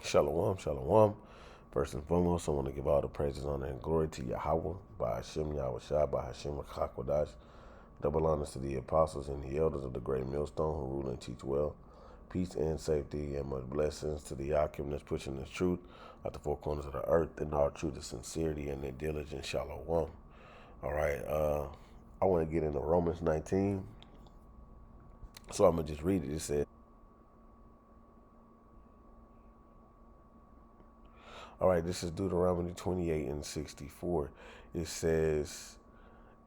Shalom, shalom. First and foremost, I want to give all the praises, honor, and glory to Yahweh, by Hashem Yahweh Shai, by Hashem Chakwadash. Double honors to the apostles and the elders of the great millstone who rule and teach well. Peace and safety and much blessings to the Yakim that's pushing the truth at the four corners of the earth, and all truth is sincerity and their diligence. Shalom. All right, I want to get into Romans 19. So I'm going to just read it. It says, all right, this is Deuteronomy 28 and 64. It says,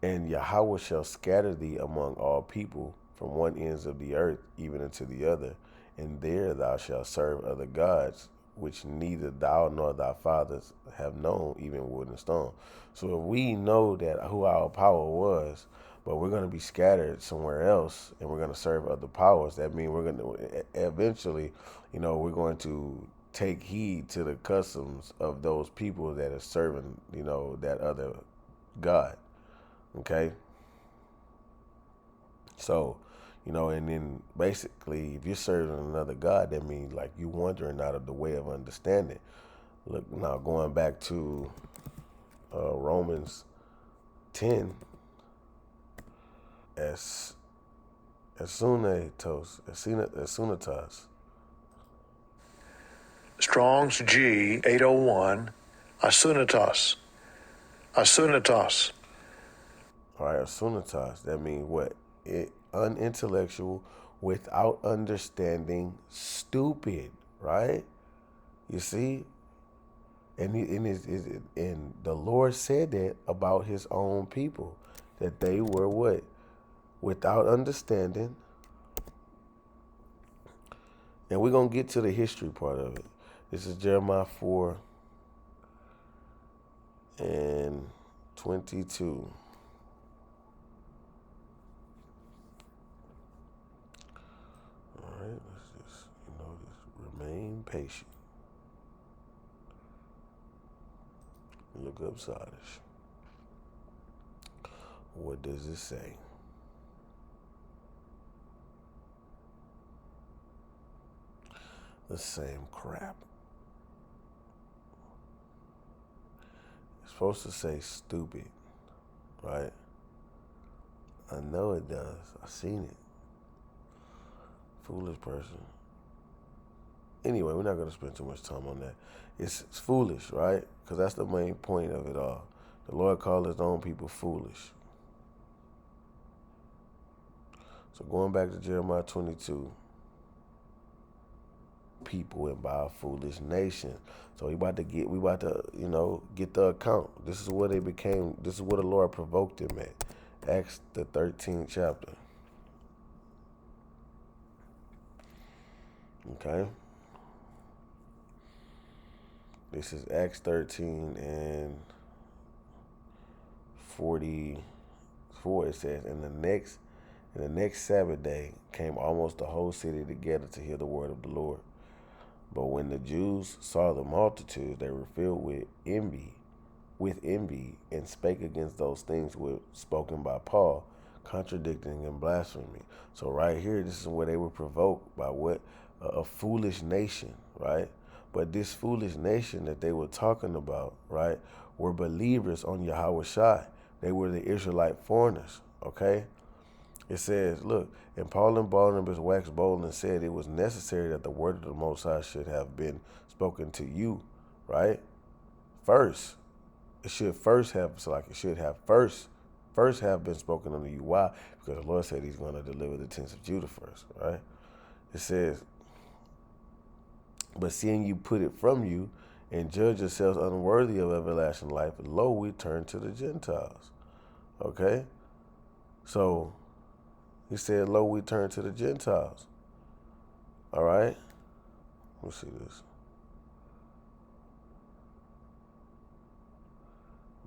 and Yahweh shall scatter thee among all people from one ends of the earth even unto the other, and there thou shalt serve other gods, which neither thou nor thy fathers have known, even wood and stone. So if we know that who our power was, but we're going to be scattered somewhere else and we're going to serve other powers, that means we're going to eventually, we're going to take heed to the customs of those people that are serving, that other God. Okay. So, and then basically, if you're serving another God, that means like you wandering out of the way of understanding. Look, now going back to Romans 10, as as Strong's G 801, Asunitas. Asunitas. All right, asunitas, that means what? Unintellectual, without understanding, stupid, right? You see? And the Lord said that about his own people, that they were what? Without understanding. And we're going to get to the history part of it. This is Jeremiah 4 and 22. All right, let's just, just remain patient. Look up Sadish. What does it say? The same crap. It's supposed to say stupid, right? I know it does. I've seen it. Foolish person. Anyway, we're not going to spend too much time on that. It's foolish, right? Because that's the main point of it all. The Lord called his own people foolish. So going back to Jeremiah 22, people and by a foolish nation. So we about to get the account. This is where they became. This is where the Lord provoked them at. Acts the 13th chapter. Okay. This is Acts 13 and 44. It says, in the next Sabbath day came almost the whole city together to hear the word of the Lord. But when the Jews saw the multitudes, they were filled with envy, and spake against those things which spoken by Paul, contradicting and blaspheming. So right here, this is where they were provoked by what? A foolish nation, right? But this foolish nation that they were talking about, right, were believers on Yahweh Shai. They were the Israelite foreigners, okay? It says, look, and Paul and Barnabas waxed bold and said it was necessary that the word of the Most High should have been spoken to you, right? First. It should first have, so like it should have first have been spoken unto you. Why? Because the Lord said he's going to deliver the tents of Judah first, right? It says, but seeing you put it from you and judge yourselves unworthy of everlasting life, lo, we turn to the Gentiles. Okay? So he said, lo, we turn to the Gentiles. All right? Let's see this.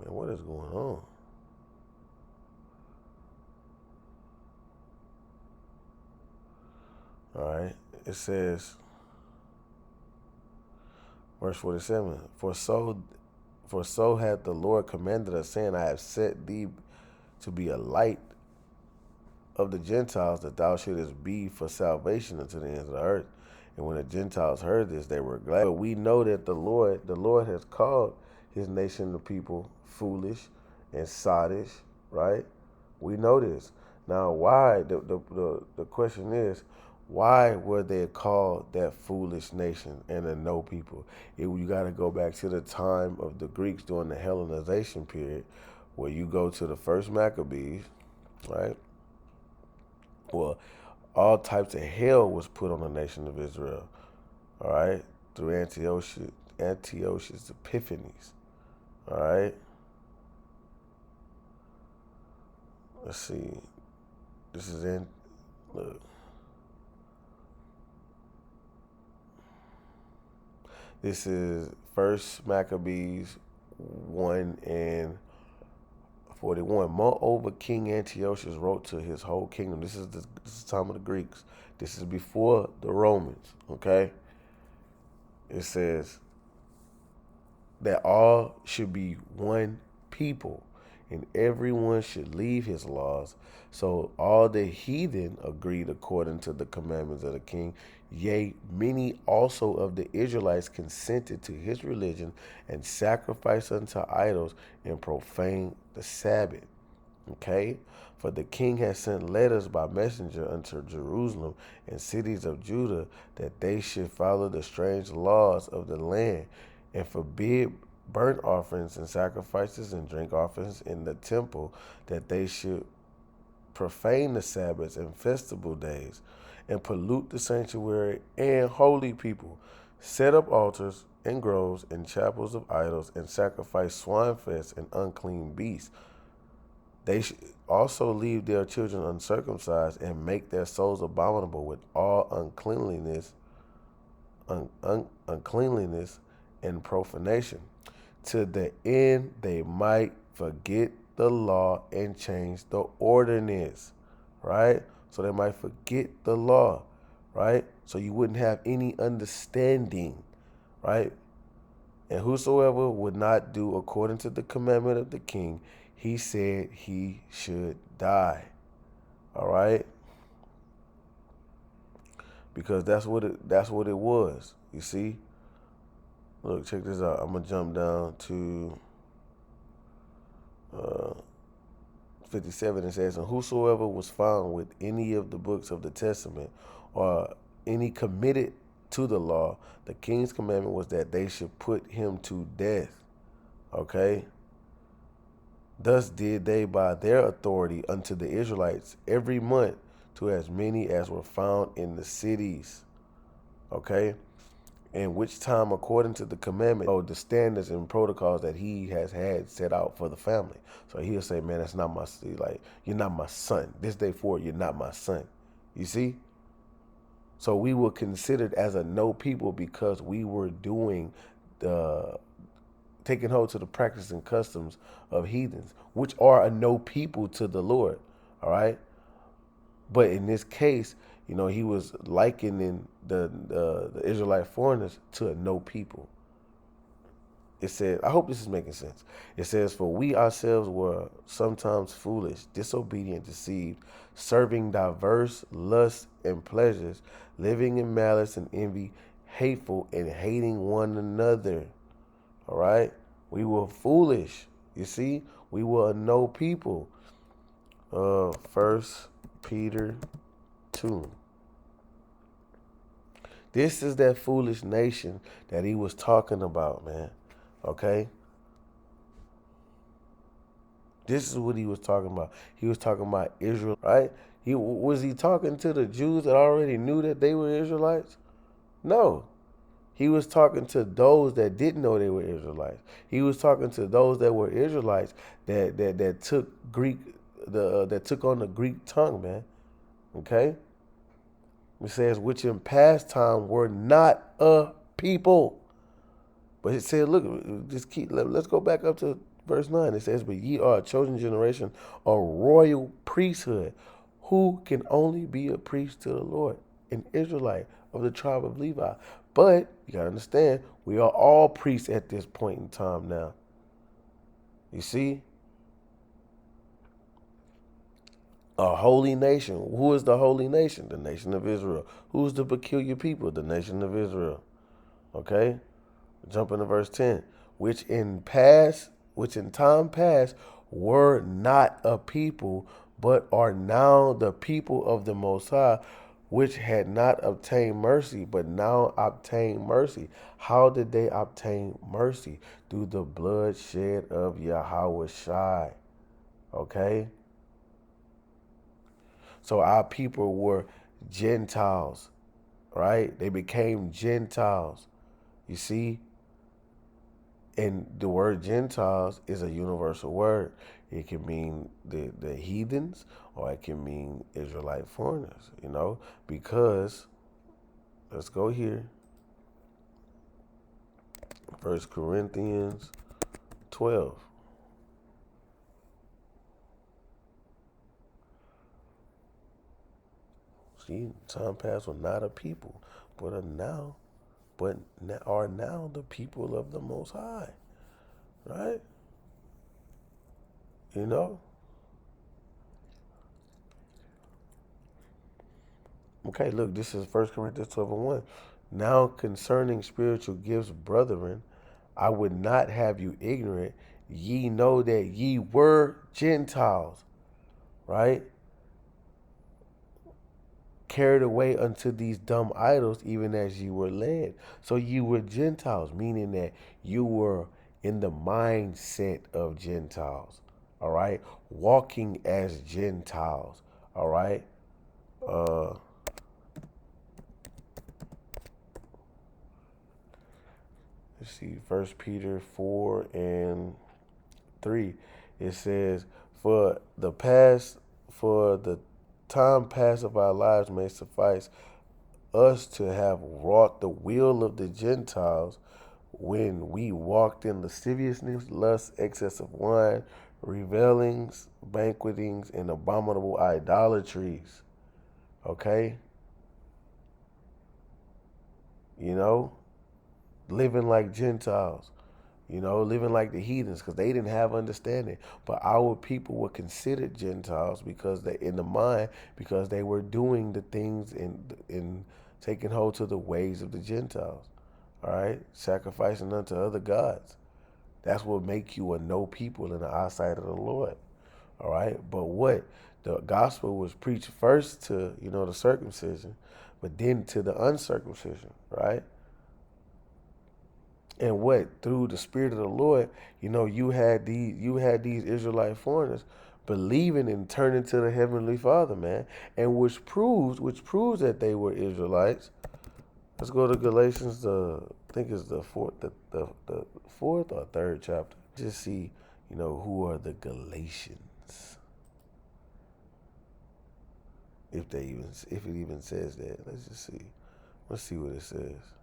Man, what is going on? All right? It says, verse 47, for so hath the Lord commanded us, saying, I have set thee to be a light of the Gentiles, that thou shouldest be for salvation unto the ends of the earth. And when the Gentiles heard this, they were glad. But we know that the Lord has called his nation, the people, foolish and sottish, right? We know this. Now, why? The question is, why were they called that foolish nation and a no people? You got to go back to the time of the Greeks during the Hellenization period, where you go to the first Maccabees, right? Well, all types of hell was put on the nation of Israel, all right, through Antiochus Epiphanes, all right. Let's see. This is in. Look. This is First Maccabees 1:41. Moreover, King Antiochus wrote to his whole kingdom. This is the time of the Greeks. This is before the Romans. Okay. It says that all should be one people, and everyone should leave his laws. So all the heathen agreed according to the commandments of the king. Yea, many also of the Israelites consented to his religion and sacrificed unto idols and profaned the Sabbath. Okay? For the king had sent letters by messenger unto Jerusalem and cities of Judah that they should follow the strange laws of the land and forbid burnt offerings and sacrifices and drink offerings in the temple, that they should profane the Sabbaths and festival days and pollute the sanctuary and holy people, set up altars and groves and chapels of idols, and sacrifice swine fests and unclean beasts. They should also leave their children uncircumcised and make their souls abominable with all uncleanliness and profanation, to the end they might forget the law and change the ordinance, right? So they might forget the law, right? So you wouldn't have any understanding, right? And whosoever would not do according to the commandment of the king, he said he should die. All right? Because that's what it was. You see? Look, check this out. I'm gonna jump down to 57. It says, and whosoever was found with any of the books of the Testament or any committed to the law, the king's commandment was that they should put him to death. Okay? Thus did they by their authority unto the Israelites every month to as many as were found in the cities. Okay? In which time, according to the commandment, the standards and protocols that he has had set out for the family. So he'll say, man, that's not my, like, you're not my son. This day forward, you're not my son. You see? So we were considered as a no people because we were doing taking hold to the practice and customs of heathens, which are a no people to the Lord. All right. But in this case, he was likening the Israelite foreigners to a no people. It says, I hope this is making sense. It says, for we ourselves were sometimes foolish, disobedient, deceived, serving diverse lusts and pleasures, living in malice and envy, hateful and hating one another. All right? We were foolish. You see? We were a no people. 1 Peter 2. This is that foolish nation that he was talking about, man. Okay? This is what he was talking about. He was talking about Israel, right? Was he talking to the Jews that already knew that they were Israelites? No. He was talking to those that didn't know they were Israelites. He was talking to those that were Israelites that took Greek, that took on the Greek tongue, man. Okay? It says, which in past time were not a people. But it said, look, let's go back up to verse 9. It says, but ye are a chosen generation, a royal priesthood, who can only be a priest to the Lord, an Israelite of the tribe of Levi. But you got to understand, we are all priests at this point in time now. You see? A holy nation. Who is the holy nation? The nation of Israel. Who's the peculiar people? The nation of Israel. Okay? Jump into verse 10. Which in time past were not a people, but are now the people of the Most High, which had not obtained mercy, but now obtain mercy. How did they obtain mercy? Through the bloodshed of Yahweh Shai. Okay? So our people were Gentiles, right? They became Gentiles. You see? And the word Gentiles is a universal word. It can mean the heathens or it can mean Israelite foreigners, because let's go here. 1 Corinthians 12. See, time past were not a people, but are now the people of the Most High, right? You know? Okay, look, this is 1 Corinthians 12:1. Now concerning spiritual gifts, brethren, I would not have you ignorant. Ye know that ye were Gentiles, right? Carried away unto these dumb idols, even as ye were led. So you were Gentiles, meaning that you were in the mindset of Gentiles, all right? Walking as Gentiles, all right? Let's see, 1 Peter 4:3. It says, For the time past of our lives may suffice us to have wrought the will of the Gentiles when we walked in lasciviousness, lust, excess of wine, revelings, banquetings, and abominable idolatries. Okay? Living like Gentiles, living like the heathens because they didn't have understanding. But our people were considered Gentiles because they in the mind because they were doing the things in taking hold to the ways of the Gentiles. All right, sacrificing unto other gods. That's what make you a no people in the eyesight of the Lord. All right, but what the gospel was preached first to the circumcision, but then to the uncircumcision, right? And what through the Spirit of the Lord, you had these Israelite foreigners believing and turning to the Heavenly Father, man, and which proves that they were Israelites. Let's go to Galatians. I think it's the fourth or third chapter. Just see, who are the Galatians, if it even says that. Let's just see. Let's see what it says.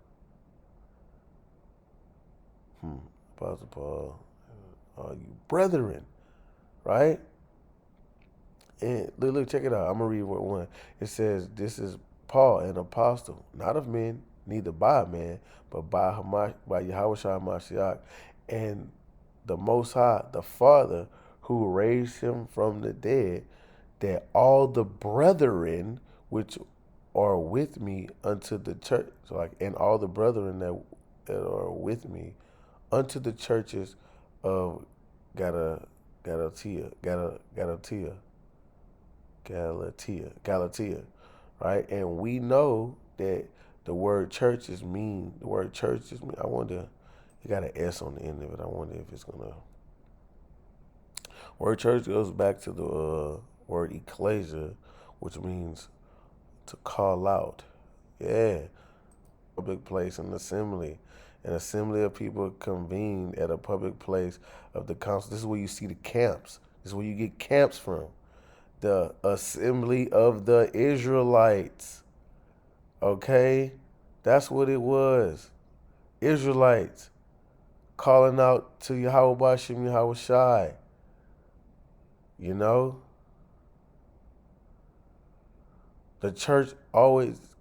Apostle Paul, are you brethren, right? And look, check it out. I'm gonna read what one. It says, "This is Paul, an apostle, not of men, neither by man, but by Yahweh Shai Mashiach, and the Most High, the Father, who raised him from the dead, that all the brethren which are with me unto the church, so and all the brethren that are with me unto the churches of Galatia, right? And we know that the word churches mean, I wonder, it got an S on the end of it. I wonder if it's gonna, word church goes back to the word ecclesia, which means to call out. Yeah. Public place, an assembly of people convened at a public place of the council. This is where you see the camps. This is where you get camps from. The assembly of the Israelites. Okay? That's what it was. Israelites calling out to Yahweh Bashem, Yahweh Shai. The church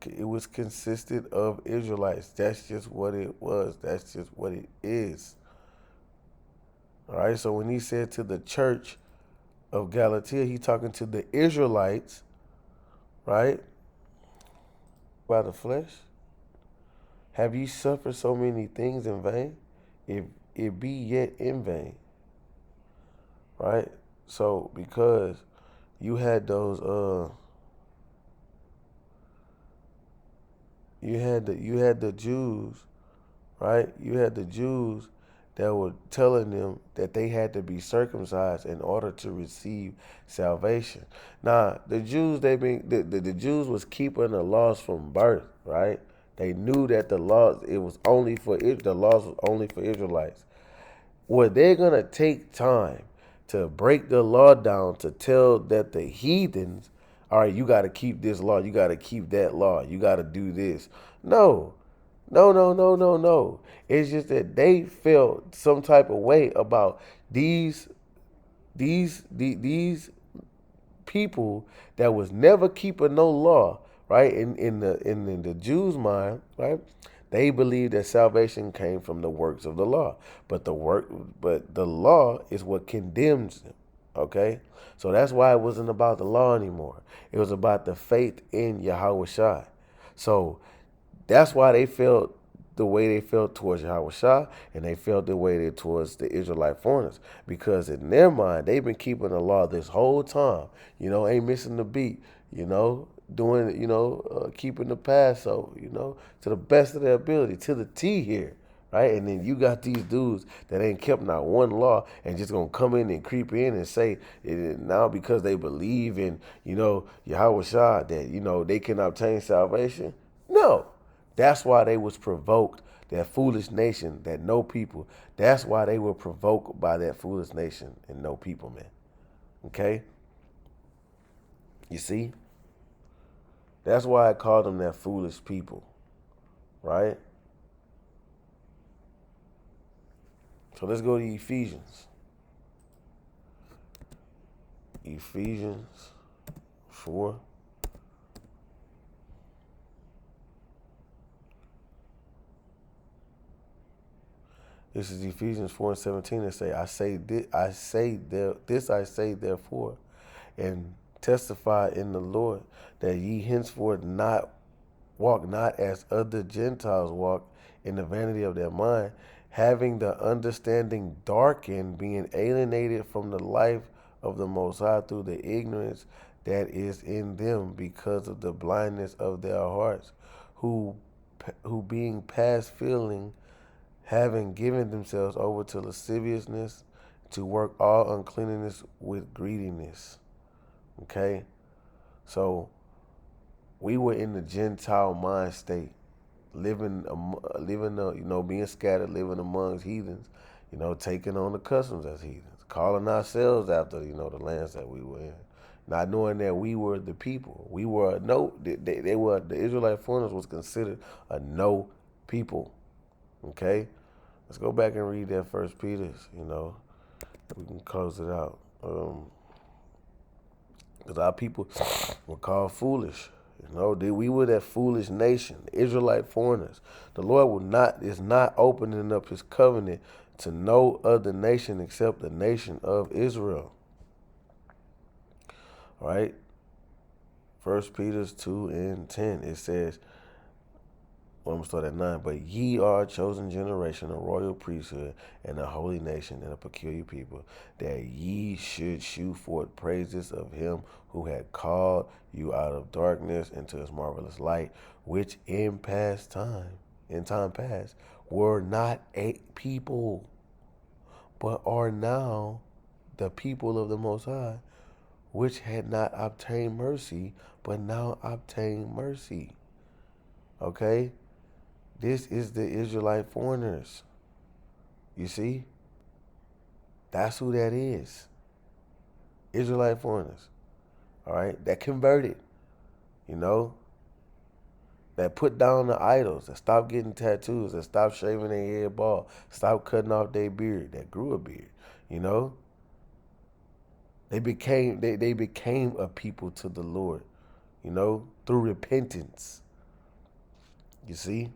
it was consisted of Israelites. That's just what it was. That's just what it is. All right. So when he said to the church of Galatia. He's talking to the Israelites, right? By the flesh. Have you suffered so many things in vain? If it be yet in vain, right? So because you had those you had the Jews, right? You had the Jews that were telling them that they had to be circumcised in order to receive salvation. Now, the Jews the Jews was keeping the laws from birth, right? They knew that the laws the laws was only for Israelites. Were they gonna take time to break the law down to tell that the heathens, all right, you got to keep this law, you got to keep that law, you got to do this? No, no, no, no, no, no. It's just that they felt some type of way about these people that was never keeping no law, right? In the Jews' mind, right? They believed that salvation came from the works of the law, but the law is what condemns them. Okay, so that's why it wasn't about the law anymore. It was about the faith in Yahweh Shai. So that's why they felt the way they felt towards Yahweh Shah, and they felt the way they towards the Israelite foreigners. Because in their mind, they've been keeping the law this whole time. Ain't missing the beat. Doing, keeping the Passover, to the best of their ability, to the T here. Right? And then you got these dudes that ain't kept not one law and just gonna come in and creep in and say now because they believe in, Yahweh Shah that, they can obtain salvation. No. That's why they was provoked, that foolish nation, that no people. That's why they were provoked by that foolish nation and no people, man. Okay? You see? That's why I called them that foolish people. Right? So let's go to Ephesians. Ephesians 4. This is Ephesians 4:17. It say, I say therefore, and testify in the Lord, that ye henceforth walk not as other Gentiles walk, in the vanity of their mind, having the understanding darkened, being alienated from the life of the Most High through the ignorance that is in them, because of the blindness of their hearts, who being past feeling, having given themselves over to lasciviousness, to work all uncleanness with greediness. Okay? So we were in the Gentile mind state, being scattered, living amongst heathens, taking on the customs as heathens, calling ourselves after, the lands that we were in, not knowing that we were the people. We were they were, the Israelite foreigners was considered a no people. Okay? Let's go back and read that First Peter's, we can close it out. Because our people were called foolish. We were that foolish nation, the Israelite foreigners. The Lord is not opening up his covenant to no other nation except the nation of Israel. All right? 1 Peter 2:10, it says, I'm going to start at 9. But ye are a chosen generation, a royal priesthood, and a holy nation, and a peculiar people, that ye should shew forth praises of him who had called you out of darkness into his marvelous light, which in time past, were not a people, but are now the people of the Most High, which had not obtained mercy, but now obtain mercy. Okay? This is the Israelite foreigners. You see? That's who that is. Israelite foreigners. All right? That converted. That put down the idols. That stopped getting tattoos. That stopped shaving their head bald. Stopped cutting off their beard. That grew a beard. They became a people to the Lord. Through repentance. You see?